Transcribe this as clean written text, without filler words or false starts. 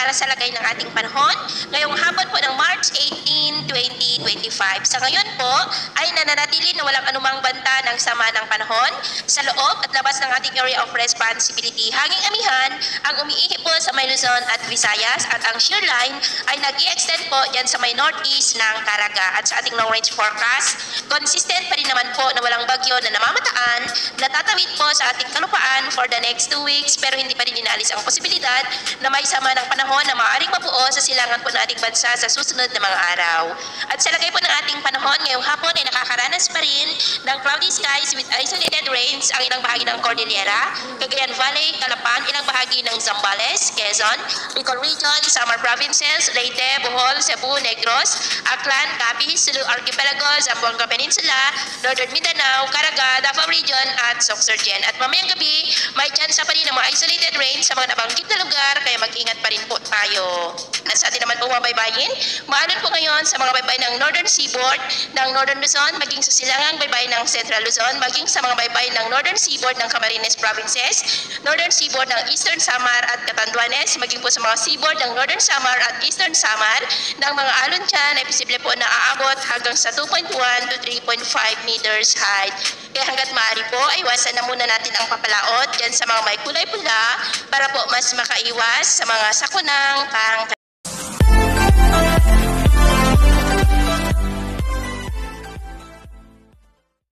para sa lagay ng ating panahon ngayong hapon po ng March 18, 2025. Sa ngayon po ay nananatili na walang anumang banta ng sama ng panahon sa loob at labas ng ating area of responsibility. Hanging amihan ang umiihi po sa may Luzon at Visayas at ang shear line ay nag-i-extend po dyan sa may northeast ng Caraga. At sa ating long range forecast, consistent pa rin naman po na walang bagyo na namamataan na tatawid po sa ating kalupaan for the next 2 weeks, pero hindi pa rin inaalis ang posibilidad na may sama ng panahon na maaaring mabuo sa silangan po ng ating bansa sa susunod na mga araw. At sa lagay po ng ating panahon ngayong hapon ay nakakaranas pa rin ng cloudy skies with isolated rains ang ilang bahagi ng Cordillera, Cagayan Valley, Calapan, ilang bahagi ng Zambales, Quezon, Bicol Region, Samar Provinces, Leyte, Bohol, Cebu, Negros, Aklan, Capiz, Sulu Archipelago, Zamboanga Peninsula, Northern Mindanao, Caraga, Davao Region at Sorsogon. At mamayang gabi, may chance pa rin ng mga isolated rain sa mga nabanggit na lugar, kaya mag-ingat pa rin po tayo. Sa atin naman po mga baybayin, maalan po ngayon sa mga baybayin ng Northern Seaboard ng Northern Luzon, maging sa silangang baybayin ng Central Luzon, maging sa mga baybayin ng Northern Seaboard ng Camarines Provinces, Northern Seaboard ng Eastern Samar at Catanduanes, maging po sa mga seaboard ng Northern Samar at Eastern Samar ng mga alon dyan ay posible po na aabot hanggang sa 2.1 to 3.5 meters height. Kaya hanggat maaari po ay iwasan na muna natin ang papalaot dyan sa mga may kulay pula para po mas makaiwas sa mga sakunang